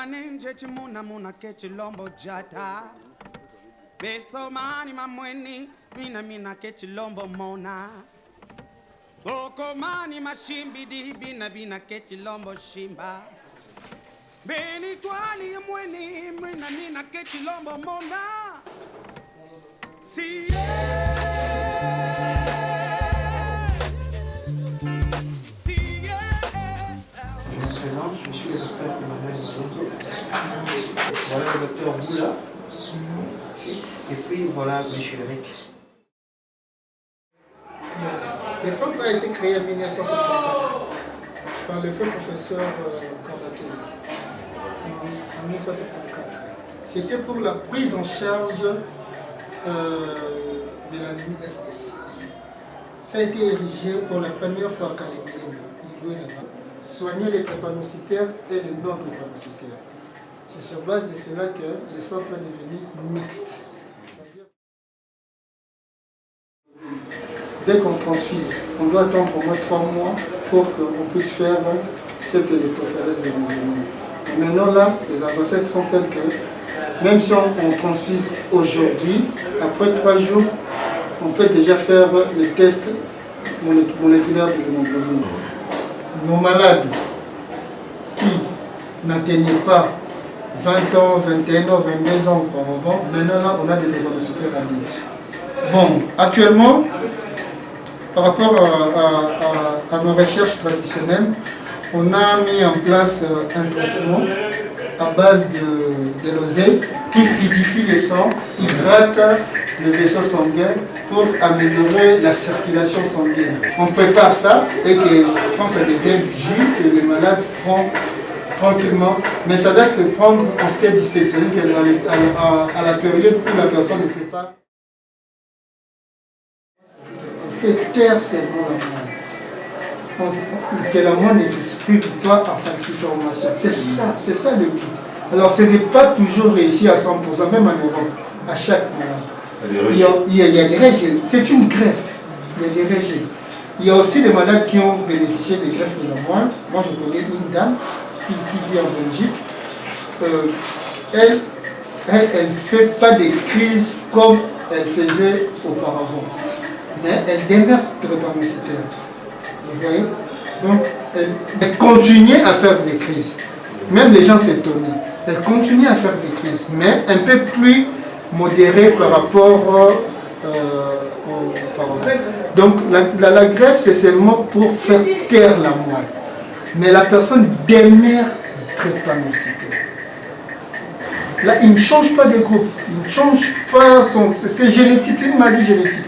ninje chimuna muna kechilombo jata. Beso mani mamweni mina kechilombo mona. Boko mani mashimbi di bina kechilombo shimba. Beni twali mweni mina kechilombo mona. Si Je suis le docteur Emmanuel Malonzo. Voilà le docteur Boula, fils, et puis voilà M. Eric. Le centre a été créé en 1974 par le feu professeur Kandaké en 1974. C'était pour la prise en charge de l'anémie SS. Ça a été érigé pour la première fois à Kalemie, soigner les drépanocytaires et les non-drépanocytaires. C'est sur base de cela que le centre est devenu mixte. Dès qu'on transfuse, on doit attendre au moins 3 mois pour qu'on puisse faire ce que les préférés demandent. Maintenant là, les avancées sont telles que même si on transfuse aujourd'hui, après 3 jours, on peut déjà faire les tests moléculaires de l'hémoglobine. Nos malades qui n'atteignaient pas 20 ans, 21 ans, 22 ans auparavant, maintenant là, on a des drépanocytaires adultes. Bon, actuellement, par rapport à nos recherches traditionnelles, on a mis en place un traitement à base de l'oseille qui fluidifie le sang, hydrate le vaisseau sanguin pour améliorer la circulation sanguine. On prépare ça et que quand ça devient du jus, que le malade prend tranquillement, mais ça doit se prendre en stade distinct, c'est-à-dire qu'à la période où la personne ne fait pas. On fait taire seulement la moelle. Que la moelle ne s'exprime pas en falsification. C'est ça le but. Alors ce n'est pas toujours réussi à 100%, même en Europe, à chaque malade. Il y a des rejets, c'est une greffe, il y a des rejets. Il y a aussi des malades qui ont bénéficié des greffes de la moelle. Moi je connais une dame qui vit en Belgique. Elle ne fait pas de crise comme elle faisait auparavant. Mais elle demeure drépanocytaire. Vous voyez? Donc elle continue à faire des crises. Même les gens s'étonnaient. Elle continue à faire des crises, mais un peu plus modérée par rapport auparavant. Donc la greffe, c'est seulement pour faire taire la moelle. Mais la personne demeure drépanocytaire. Là, il ne change pas de groupe. Il ne change pas son... C'est génétique, c'est une maladie génétique.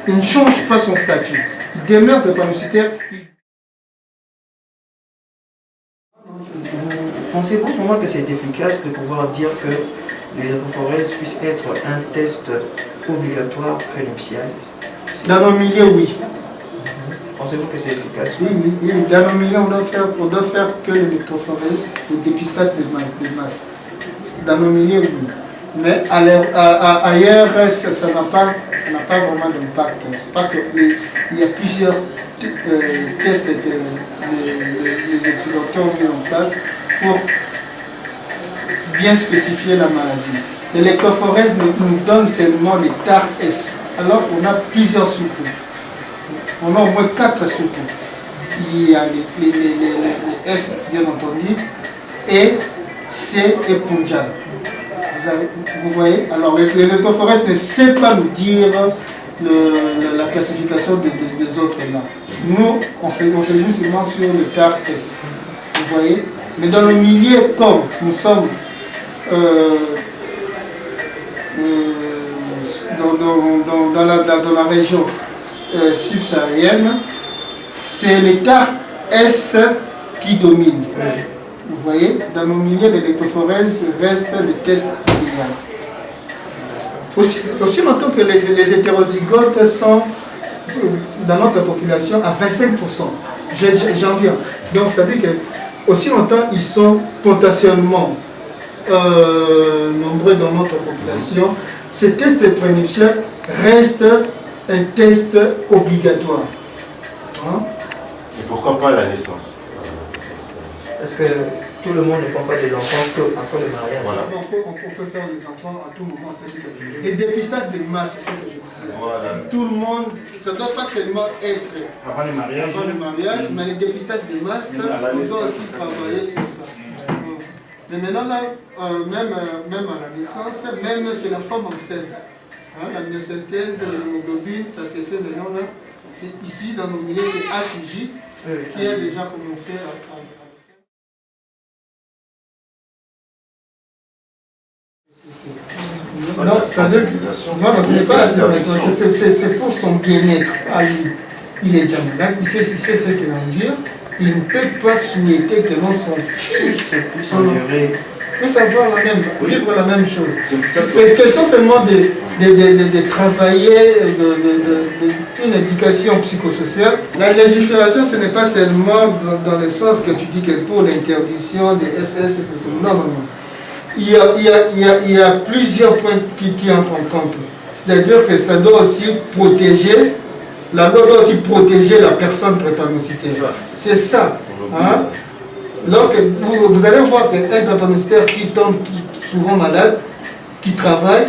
Il ne change pas son statut. Il demeure drépanocytaire. Pensez-vous pour moi que c'est efficace de pouvoir dire que l'électrophorèse puisse être un test obligatoire prénuptial? Dans nos milieux, oui. Pensez-vous que c'est efficace? Oui. Dans nos milieux, on doit faire que l'électrophorèse, le dépistage des masses. Dans nos milieux, oui. Mais ailleurs, ça n'a pas vraiment d'impact. Parce qu'il y a plusieurs tests que les docteurs ont mis en place pour bien spécifier la maladie. L'électrophorèse nous donne seulement les TARS, alors qu'on a plusieurs sous-groupes. On a au moins 4 sous-groupes. Il y a les S, bien entendu, et C et Punjab. Vous voyez? Alors l'électrophorèse ne sait pas nous dire la classification des autres là. Nous, on se joue seulement sur le TARS. Vous voyez? Mais dans le milieu, comme nous sommes dans la région subsaharienne, c'est l'État S qui domine. Vous voyez, dans nos milieux, l'électrophorèse reste le test idéal. Aussi longtemps que les hétérozygotes sont dans notre population à 25%. J'en viens. Donc, c'est-à-dire que aussi longtemps ils sont potentiellement nombreux dans notre population, ce test de prénuptial reste un test obligatoire. Hein? Et pourquoi pas la naissance? Parce que tout le monde ne fait pas des enfants qu'après le mariage. Voilà. On peut faire des enfants à tout moment. Les dépistages de masse, c'est ce que je disais. Voilà. Tout le monde, ça ne doit pas seulement être Avant le mariage, mais les dépistages de masse, on doit aussi travailler sur ça. Mais maintenant, là, même à la naissance, même chez la femme enceinte, hein, la myosynthèse, l'hémoglobine, ça s'est fait maintenant. Là, c'est ici, dans nos milieux, c'est HJ qui a déjà commencé à Non, ce n'est pas la stérilisation, c'est pour son bien-être à lui. Il est déjà malade, il sait ce qu'il endure. Il ne peut pas souhaiter que son fils puisse avoir vivre la même chose. C'est question seulement de travailler une éducation psychosociale. La légifération, ce n'est pas seulement dans le sens que tu dis que pour l'interdiction des SS, non. Il y a plusieurs points qui entrent en compte. C'est-à-dire que ça doit aussi protéger, la loi doit aussi protéger la personne drépanocytaire. C'est ça. Hein? Lorsque vous allez voir qu'un drépanocytaire qui tombe souvent malade, qui travaille,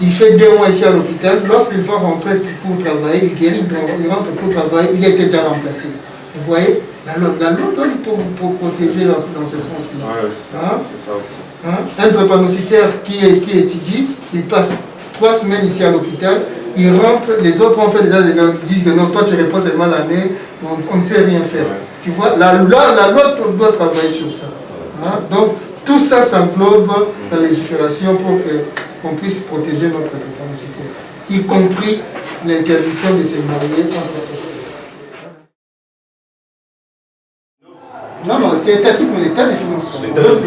il fait 2 mois ici à l'hôpital, lorsqu'il va rentrer pour travailler, il guérit, il rentre pour travailler, il était déjà remplacé. Vous voyez, la loi donne pour protéger dans ce sens-là. Ouais, c'est ça, c'est ça aussi. Hein? Un drépanocytaire qui étudie, il passe 3 semaines ici à l'hôpital, il rentre, les autres ont fait déjà des gens qui disent que non, toi tu réponds seulement l'année, on ne sait rien faire. Ouais. Tu vois, la loi doit travailler sur ça. Hein? Donc tout ça s'englobe dans la légifération pour qu'on puisse protéger notre drépanocytaire, y compris l'interdiction de se marier entre espèces. Non, c'est étatique, mais l'État ne finance pas. On ne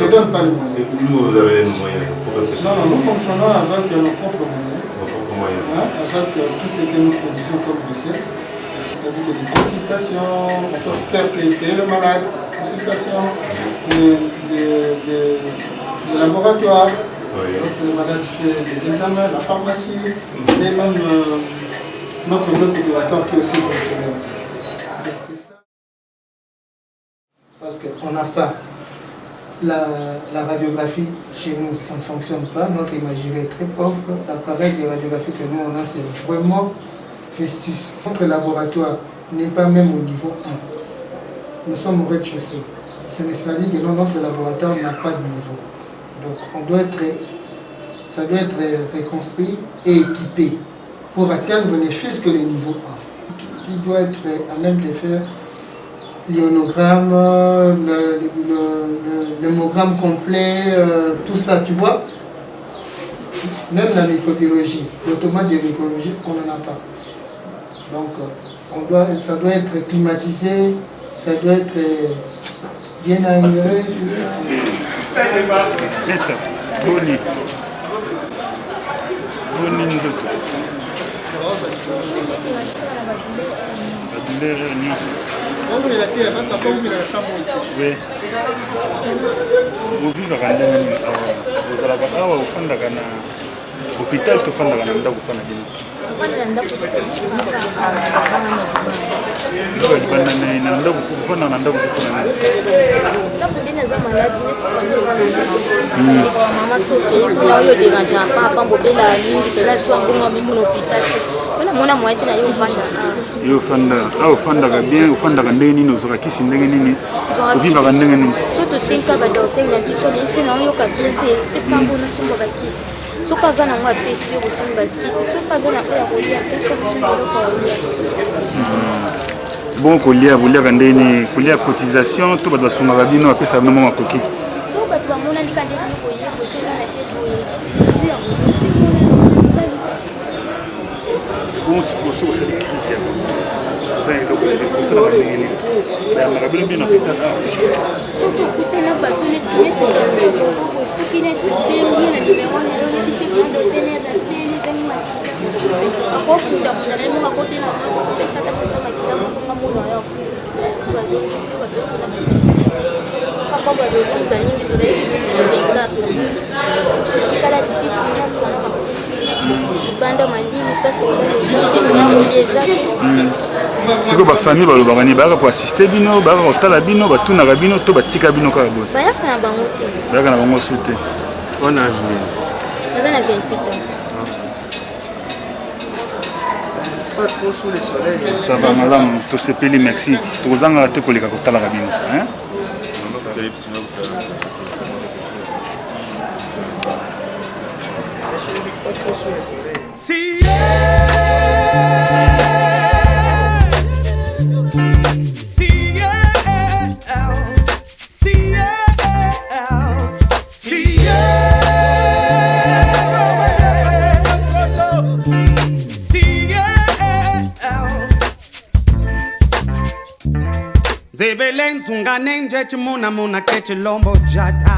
donne pas le moyen. Vous avez les moyens pour le faire. Non, nous fonctionnons avec nos propres moyens. Hein, avec tout ce que nous produisons comme recettes. C'est-à-dire des consultations, on peut faire payer le malade, consultations, des laboratoires, lorsque le malade fait des examens, la pharmacie, et même notre bloc opératoire qui est aussi fonctionnel. Parce qu'on n'a pas la radiographie chez nous, ça ne fonctionne pas. Notre imagerie est très pauvre. L'appareil de radiographie que nous on a, c'est vraiment festif. Notre laboratoire n'est pas même au niveau 1. Nous sommes au rez-de-chaussée. Ce n'est pas dit que notre laboratoire n'a pas de niveau. Donc ça doit être reconstruit et équipé pour atteindre ne fût-ce que le niveau 1. Qui doit être à même de faire l'ionogramme, l'hémogramme complet, tout ça, tu vois. Même la microbiologie, l'automate de microbiologie, on n'en a pas. Donc, ça doit être climatisé, ça doit être bien aéré. Parce qu'après vous avez ça. Oui. Vous vivez à Gandhi, vous allez à l'hôpital, tu fais la Gandhi. Bon, colia cotisation, tout va se marabiner, après ça va me coquille. Bon, c'est pour ça que crise. siko bafamille balobaka ni bayaka po assiste bino bayaka kotala bino batunaka bino to batika bino kaka boye bayaka na bango te bayaka na bango su te On a âge nini? naza na 28 ans. Pas trop sous le soleil. ça va malamu tosepeli merci tokozangaka te koleka kotalaka bino Pas trop sous le soleil. Si Zebelen zunga nenje chimuna muna kechi lombo jata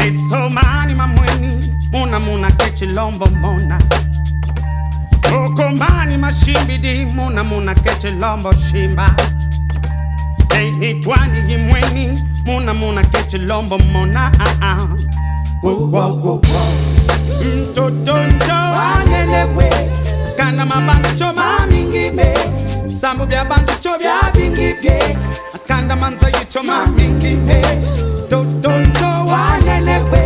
Esomani mamweni muna kechi lombo mona Okomani mashimbidi muna kechi lombo shimba Eni twani himweni muna kechi lombo mona Mtotonjo anelewe Kana mabantu choma mingime Sambu bya bantu cho bya bingibye Akanda manza yicho mamingime Totonto wanelewe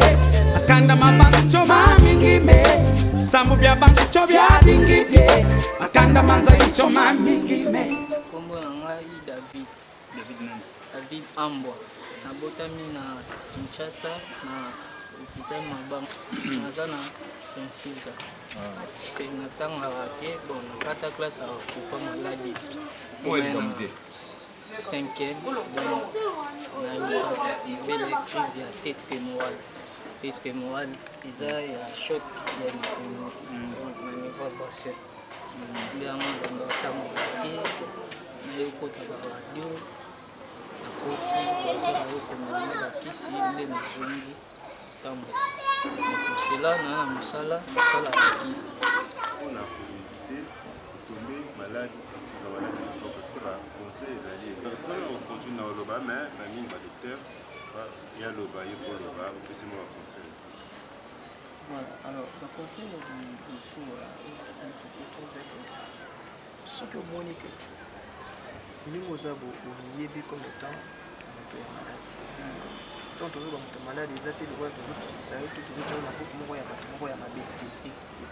Akanda mabantu cho mamingime Sambu bya bantu cho bya bingibye Akanda manza yicho mamingime Kombo na ngai David Ambwa nabotami na Kinshasa na hôpital Mabanga naza na 26 ans. Natangaka te bon nakata classe akupa maladi cinquième donc nayokaka ibele crise ya tête fémorale eza ya choc ya likolo na niveau ya bassin nde yango bando atambola te nayokotaka radio nakoti bato nayokomela bakisi nde nazongi tambola cela na mosala akili on a évité de tomber malade parce que la conseil est allé on continue dans le bas mais la ligne va docteur il y a le bas il faut le bas c'est moi conseil voilà alors le conseil du sourd Ce que Monique nous avons oublié comme étant un malade. Quand on est malade, les athées de voix, ça a été tout le temps à ma bête.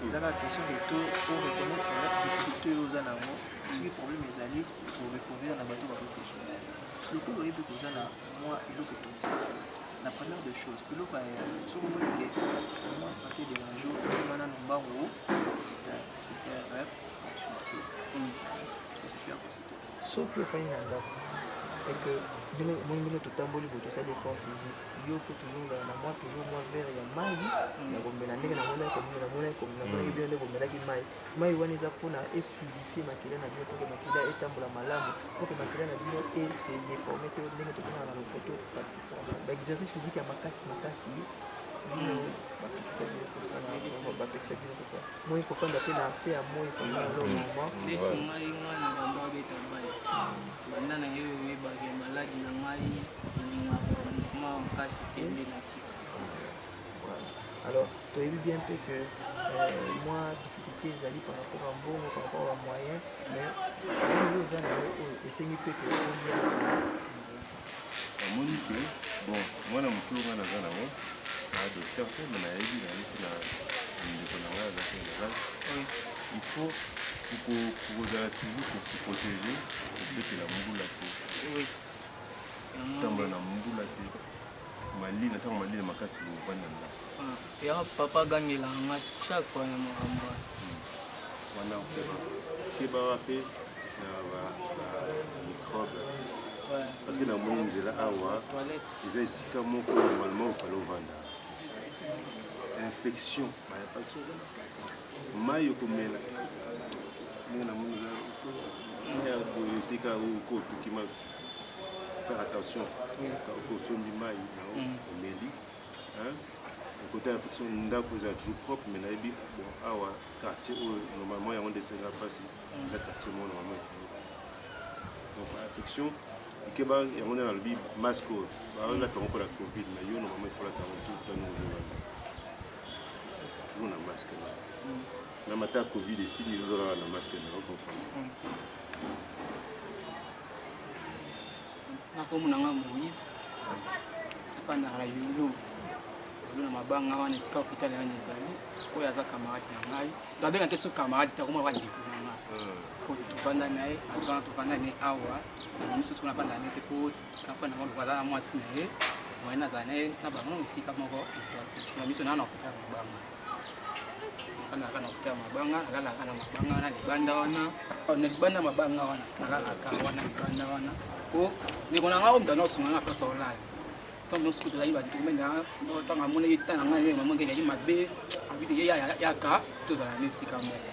Ils avaient la question de tout pour reconnaître la difficulté aux animaux. Ce qui est problème est allé pour recouvrir la bateau à votre chose. Le coup, il y a beaucoup de moi, il faut que tout ça. La première des choses, que l'on va sur le monde qui est moi santé des jours, maintenant nous va où c'est faire consulter. C'est faire consulter. Sauf que le et que moi tout tamboli pour tout ça d'effort physique il faut toujours moi vers ya mai ya kombela ndenge na mona comme na mona bien ndenge kombela ki mai wana eza pona e fluidifier makila na bio pour que makila etambola malamu pour que makila na bio et se déformer te ndenge to na na photo participer ba exercice physique ya makasi moi il faut faire des assez à moi pendant le moment banda na yo oyebaki maladi na ngai elingaka mouvement makasi te nde natika alors tu as vu bien peu que moi difficulté ezali par rapport à mbongo par rapport à moyen mais oyo eza na yo esengi mpe ke olia amoni ke bon mwana moke nga naza nango na docteur mpe me nayebi nayoki na ndeko na ngai azaki élevage il faut kozala toujours kosi protéger kobetela mbula te tambola na mbula te malili ntango malili makasi bovanda ndako ya papa agangelaka nga chaque fois ya makambo wana kebaka mpe na bamicrobe parce que na moni nzela awa eza esika moko normalement ofale ovanda infection bainfection eza makasi mai okomela ndenge na moni tika okotuki mai faire attention okosombi mai nao omeli côté infection ndako eza toujours propre mais nayebi bon awa quartier oyo normalement yango ndesenga mpasi eza quartier mo normalement donc infection ikeba yango nde nalobi masque oyo baolata yango mpona covid mais yo normalement ifolata yango tout temps ozolanda toujours na masque na mata covid esili ozolala na masque na okomprendre nakomona nga Moïse apandaka na yulo na mabanga wana esika hôpital wana ezali oyo aza camarade na ngai toabenga te so camarade takoma bandeko na nga po tofanda na ye azwana tofanda na ye awa na miso soki napanda na ye te po nafanda ngo aza na mwasi na ye moye nazala na ye na bango esika moko eza te na miso naa na hôpital mabanga nakanaka na hôpital mabanga nalalaka na mabanga wana libanda wana na libanda mabanga wana nalalaka wana libanda wana po ndeko na nga oyo mutana osunga nga mpasa olala ntango nyonso tozali badomaine ntango amona ye tana ngai mama ngeli yali mabe abite ye yaka tozala na esika moko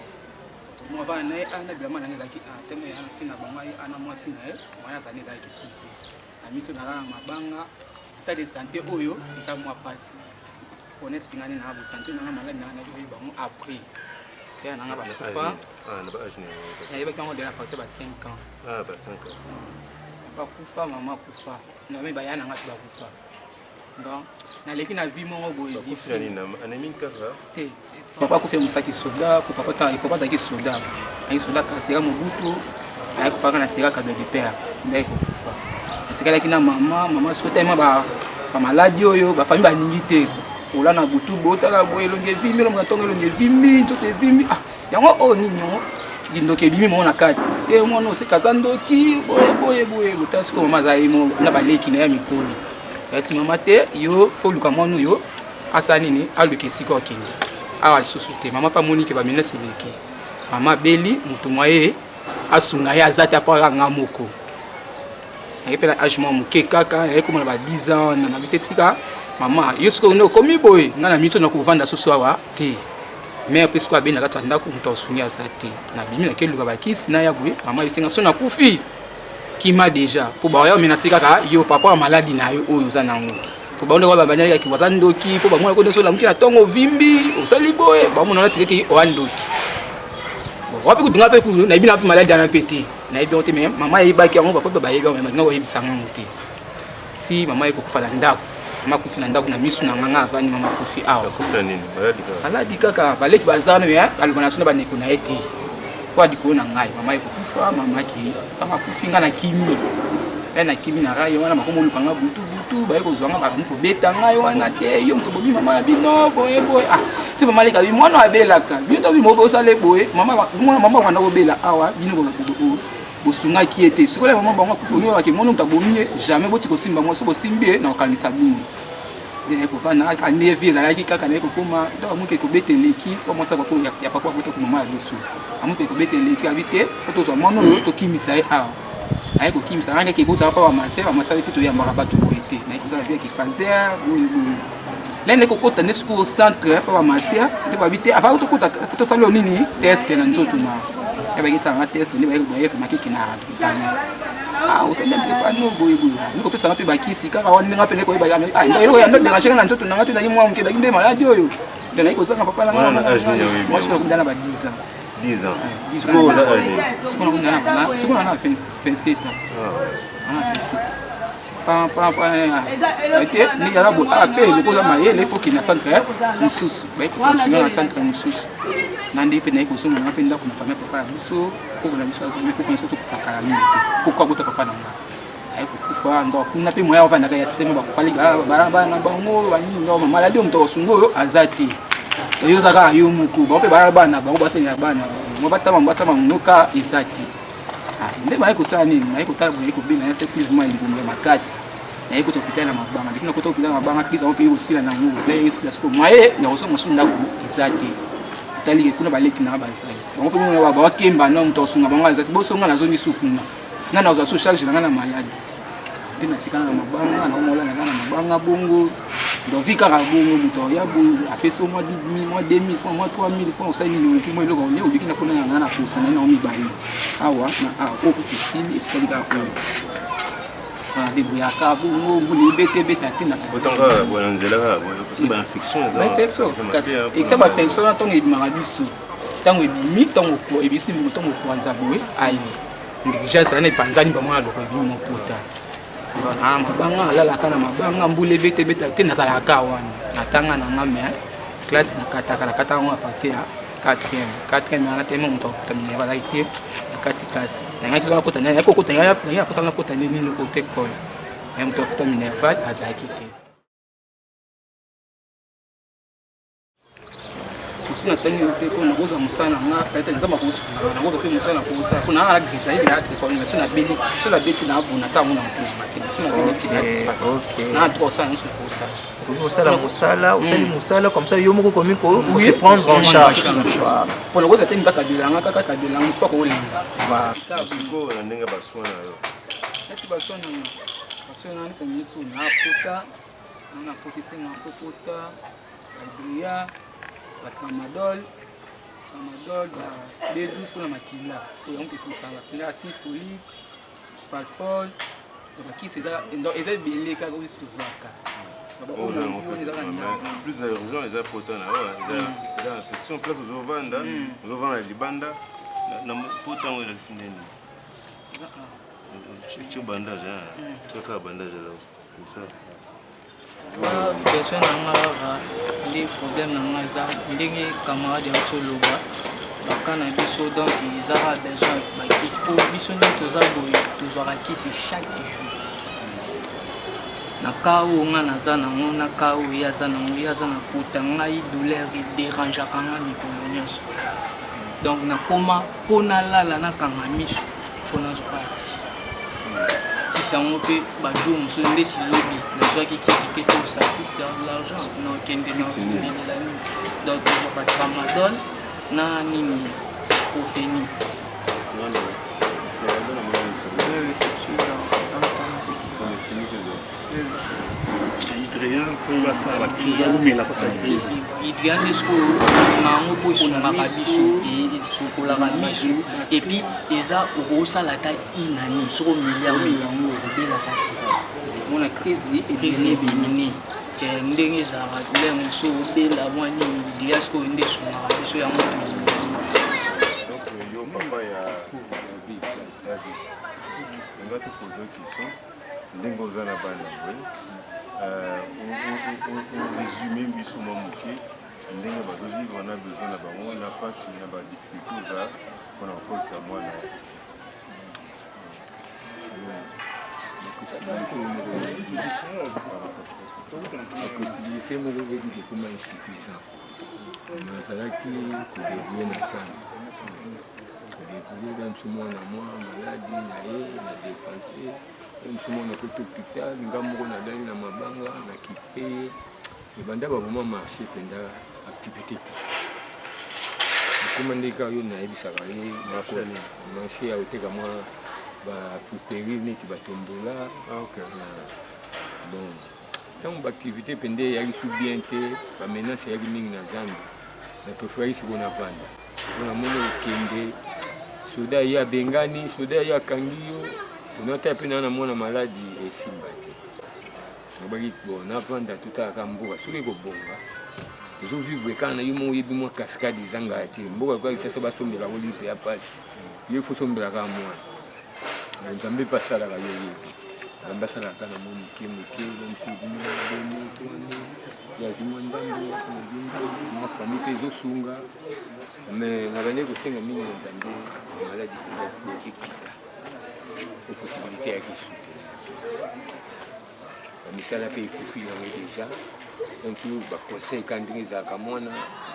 moko avana na ye ana bilama na ngai ezalaki ntango ke na bango ana mwasi na ye mwana azali ezalaki su te na miso nalala na mabanga état de santé oyo eza mwa mpasi honnête singani na bo santé nanga maladi nanga nayebi bango après mpe nanga bakufa nayebaki yango de na partir ba 5 ans bakufa mama kufa nami baya nanga mpe bakufa donc naleki na vie moko boye te papa akufi mosaki soda po papa azalaki soda ayi soda kasera mobutu ayi kufaka na sera cadeau de père ndaye kokufa atikalaki na mama soki otema bamaladi oyo bafamille baningi te ola na butu botala boye elongi evimbi elonga ntongo elongi evimbi nzoto evimbi yango oyo nini yango ndoki ebimi mongo na kati te mwana osekaza ndoki boye botala sikoyo mama azali na baleki na ya mikolo kasi mama te yo fo luka mwana oyo asala nini aluka esika okende awa lisusu te mama mpa monike bamenasi eleki mama abeli moto mwa ye asunga ye aza te apaka nga moko naye mpe na age mwa moke kaka naye komona ba 10 ans na nabi te tika mama yo sikoyo nde okomi boye nga na miso na kovanda susu awa te mais après sikoyo abeli na kati ya ndako moto asungi aza te nabimi nakeluka bakisi na ya boye mama esenga so nakufi kima deja po baya omenasi kaka yo papa ya maladi na yo oyo oza nango po baondeko babandelaki waza ndoki po bamona ko ndeso lamuki na ntongo ovimbi osali boye bamona natikaki oya ndoki wapi kudunga mpe nayebi na mpe maladi ana mpe te nayebi yango te mais mama yayebaki yango bapo mpe bayebi yango nga oyebisa ngango te si mama ye kokufa na ndako mama akufi na ndako na miso na nganga avani mama akufi awa maladi kaka baleki baza wana me baloba na so na bandeko na ye te po adikolo na ngai mama ye kokufa mamaki kama akufi nga na kimi ye na kimi na rai wana makomo oluka nga butu baye kozwa nga bakamu kobeta ngai wana te yo moto bobi mama ya bino boye ti mama leka bi mwana abelaka bino to bimo bosale boye mama wanda kobela awa bino bosungaki ye te sikola mama bango akufi onyo bake mwana moto abomi ye jamais boti kosimba ngo so bosimbi ye na kokanisa bino naye kovanda ane vie ezalaki kaka naye kokoma donc amuki ekobeteleki po mwasi ya papa akota komama ya biso amuki ekobeteleki abi te po tozwa mwana oyo tokimisa ye awa aye kokimisa nanga ke kozala pa bamase te toyambaka bato boye te naye kozala vie kifaser boye lende kokota nde soki au centre pa bamase te babi te avant tokota tosala nini test na nzoto na yabakitanga test nde bayekmakeki na osali entrepano boye nikopesanga mpe bakisi kaka wana ndenge mpe nekoyeba yando derangeka na nzoto nanga te nai mwa moke daki nde maladi oyo nde nai kozanga papa nangamosikona na ba 10 ans. 10 ans. Sikoyo na 27 ans. Ni yala bo ape lokoza mayele faut qu'il na centre mususu na centre mususu nandi pe na ikoso na pe ndako na famille papa ya biso ko na biso azali ko konso to kufakala mingi pourquoi bota papa na nga ay kufa ndo kuna pe moya ovanda kaya tete ba kupali bara na bango bani ndo maladi o mto sungo azati yo zaka yo muku ba pe bara bana bango batenya bana mo batama ngoka izati nde baye kosala nini naye kotala boye kobina ya seplisement elingombe ya makasi naye kota hôpital na mabanga ndikina kota hôpital na mabanga kisa mpe osila na ngo na esila siko maye na koso mosu ndako ezate tali kuna baleki na bazali bango pe mona ba kemba na mto sunga bango ezate bosonga na zoni sukuna na na zo charge na maladi ndina tikana na mabanga na mola na mabanga bongo ndo vika ka bongo muto ya bongo apeso moi 2000 francs moi 3000 francs osali ni ki moi loko ne obiki na kona na futa na omi bali awa na ko kusili etikali ka ko de buyaka bongo buli beta tina otanga bona nzela ka parce ba infection ça ba infection na tongo ebima biso tango ebimi tongo ko ebisi mu tongo kwanza boye ali ndikija sana ipanzani ba mwana loko ebimi mo pota na mabanga alalaka na mabanga mbule beta te nazalaka wana natanga na ngame classe na kata ngo a partir ya 4e na tema moto afuta minera la ite na kati classe nangaki kaka kota nani kokota nani aposanga kota nini côté école ya moto afuta minerval azalaki te kusuna tangi yote ko nakoza musana nga kaita nzama kusu nakoza pe musana kusa kuna ala grita ile hati kwa nime suna beli suna beti na abu na tamu na mtu matini suna beli kidati OK na to sana nsu kusa musala musala comme ça yo moko komiko pour se prendre en charge pour nakoza te mbaka bilanga kaka kabilanga pa ko linga ba siko na ndenge baswana yo ati baswana ni tangi tu na pota na potisi na pota adria la Tramadol, B12 pour la makila. Pour on peut faire ça. La acide folique, Spalfol, donc qui c'est ça. Donc ils ont bien les cas où ils se trouvent là. Plus d'urgence, ils ont potent là, ils ont infection. Place aux ovanda, aux ovanda libanda, na potent où ils sont nés. Tu bandage, tu as bandage là, comme ça. Besoin nanga les problèmes nanga za ndenge camarade ya tsoloba bakana biso donc ils ont déjà ba dispo biso nde toza boye tozwaka kisi chaque jour na kao nga naza nango na kao yaza nango yaza na kuta ngai douleur dérangeaka nga mikolo nyonso donc nakoma mpo nalala nakanga miso fo nazwaka kisi sango pe ba jour mosusu ndeti lobi nazwaki kisi te to ça coûte de l'argent non kende na la nuit donc je pas Tramadol na nini Ofeni Hydrien desko nango po esungaka biso esukolaka miso epuis eza okosala ata inani soko miliarde yango okobelaka te mona crise ebimini ke ndenge ezalaka lenge so obela mwa nini hydrien siko nde esungaka biso yango yo papa ya David nga te pose question ndenge oza na bana résumé biso mwa moke ndenge bazovivre wana besoin na bango na mpasi na badifficulté oza mpona kokolisa mwana ya possibilité moko oyebi ekoma insuffisant nazalaki kodébrouye na zamba kodébrouye na biso mwana mwa maladi na ye na dépense mosu mwana kota hôpital nga moko nadali na mabanga nakipe ebanda baboma marché mpenza activité ekoma ndeka oyo nayebisaka ye marché ya koteka mwa bapuperi neti batombola bon ntango baactivité mpenza eyaki su bien te bamenance eyaki mingi na zambi na préféré siko na vanda mpona moni okende soda ye abengani soda ye akangi yo onata pe na mwana maladi esimba te obaki bon navanda tutalaka mboka soki ekobonga tozovivre kaka na yo mo oyebi mwa cascade ezanga te mboka kwa sasa basombelaka lipe ya pasi yo fo sombelaka mwana nzambe mpe asalaka yo yebi nzambe asalaka na mwa moke moke mosuudimodemotwane yazimwa ndambo mwa famille mpe ezosunga mais nabande kosenga mingi na nzambe maladi mpenza fo ekita possibilité ya kisukela bamisala mpe ekufi yango déjà donc baconseil ka ndenge ezalaka mwana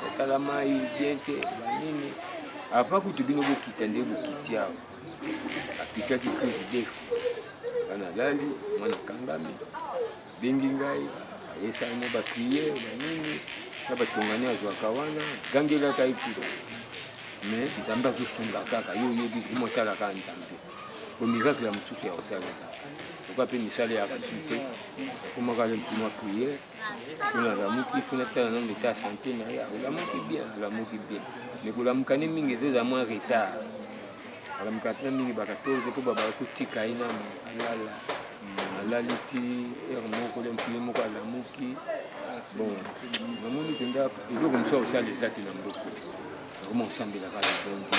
otala mai bien te banini apa kutu bino bokita nde bokiti awa apikaki crise defu bana lali mwana kangami bengi ngai ayesala mwa bapriere banini na batongani azwaka wana gangelaka ekutu mais nzambe azosunga kaka yo oyebi omotalaka nzambe miracle ya mosusu ya kosala nzambe oka mpe misala ya basu te akomaka le mosu mwa priere mpona alamuki fona tala nano leta ya sante na ye olamuki bien me kolamuka ne mingi ezeza mwa retard alamuka tena mingi ba 14 mpo babaka kotika ye nano alala alali ti ere moko le mokili moko alamuki bon namoni mpenza eloko mosu ya kosala eza te na mboko akoma kosambelaka la bondi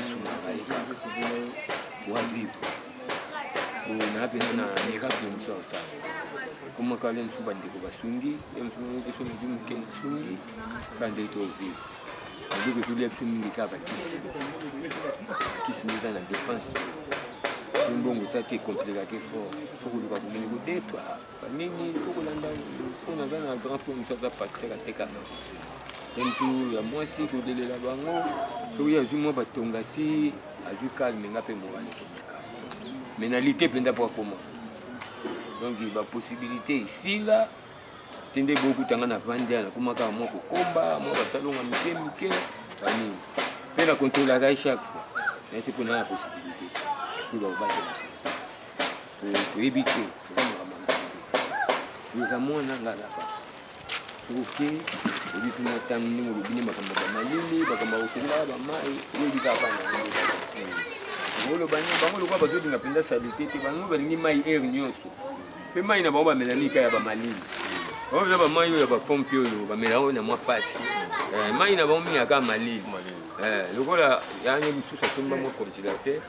asungaka ye kaka wavivre na pena na miracle mosu asala komaka le mosu bandeko basungi ye mosu biso mozu moke nasungi ka nde tovivre donc ezolia biso mingi kaka bakisi nde eza na dépense mbongo eza te komplikake fort fo koluka komoni kodepa banini po kolanda mpona aza na grand po mosu aza paster atekana ye mosu ya mwasi kodelela bango soki azwi mwa batonga te azwi calme nga mpe mobali komeka mais na lite mpenza po akoma donc bapossibilité esila te nde bokutanga na vandia nakomaka mwa kokomba mwa basalonga mike banini mpe na kontrolaka ye chaque fois nayesi mpona ya possibilité mpe bakobatela se toyebi te eza makambo eza mwana ngalaka soke oyebi mpena ntango ndenge olobi nde makambo bamalili makambo bakosokolaka bamai oyebi kaka oloba bango lokola bazolinga mpenza salite te bango balingi mai aire nyonso mpe mai na bango bamelani kaka ya bamalili bango eza bamai oyo ya bapompe oyo bamela oyo na mwa pasi mai na bango mingi kaka malili lokola yani mosusu asomba mwa congélateur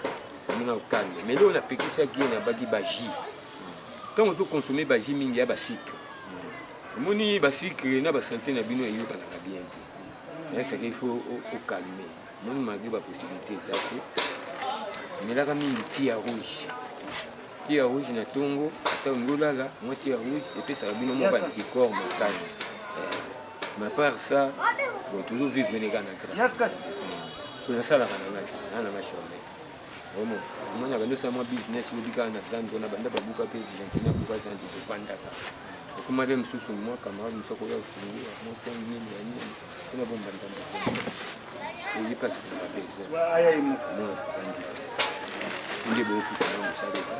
amona okalme mais leo napekisaki ye na baki baji ntango tokonsome baji mingi ya basikre omoni basikre na basante na bino eyokanaka bien te yasaki ifo okalme omoni malgré bapossibilité eza te melaka mingi tia rouge na tongo ata ngolala mwa tia rouge epesaka bino mwa bantikor makasi mais part ça bon toujours vivre neka na grâce tonasalaka nanga chome omo omona bandosala mwa business obi kaka na zando na banda babuka mpe gentina buka zando topandaka okoma mpe mosusu mwa camarade mosu akoya ofungula mwa 5 000 ya nini mpona bombandanda oyi pasi kopapesa nde bookutana mosaleka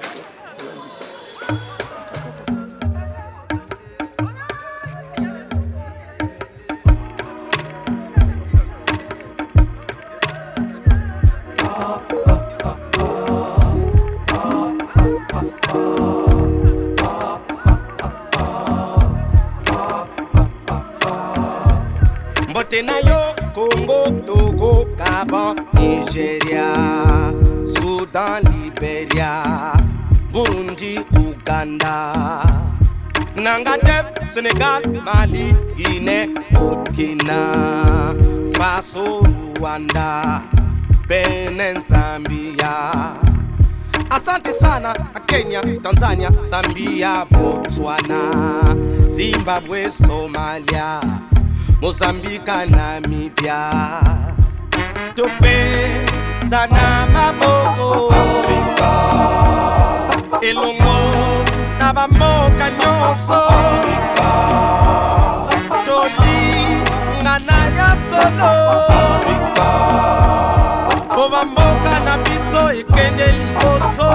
mbote na yo Congo, Togo, Gabon, Nigeria, Soudan, Liberia, Burundi, Uganda, Nangadef, Senegal, Mali, Guinée, Burkina Faso, Rwanda, Benin, Zambia. Asante sana Kenya, Tanzania, Zambia, Botswana, Zimbabwe, Somalia, Mozambique, Namibia. Tope sana maboko Afrika, elongo na bamoka nyonso Afrika, toli ngana ya solo Afrika, po bamoka na biso ekende liboso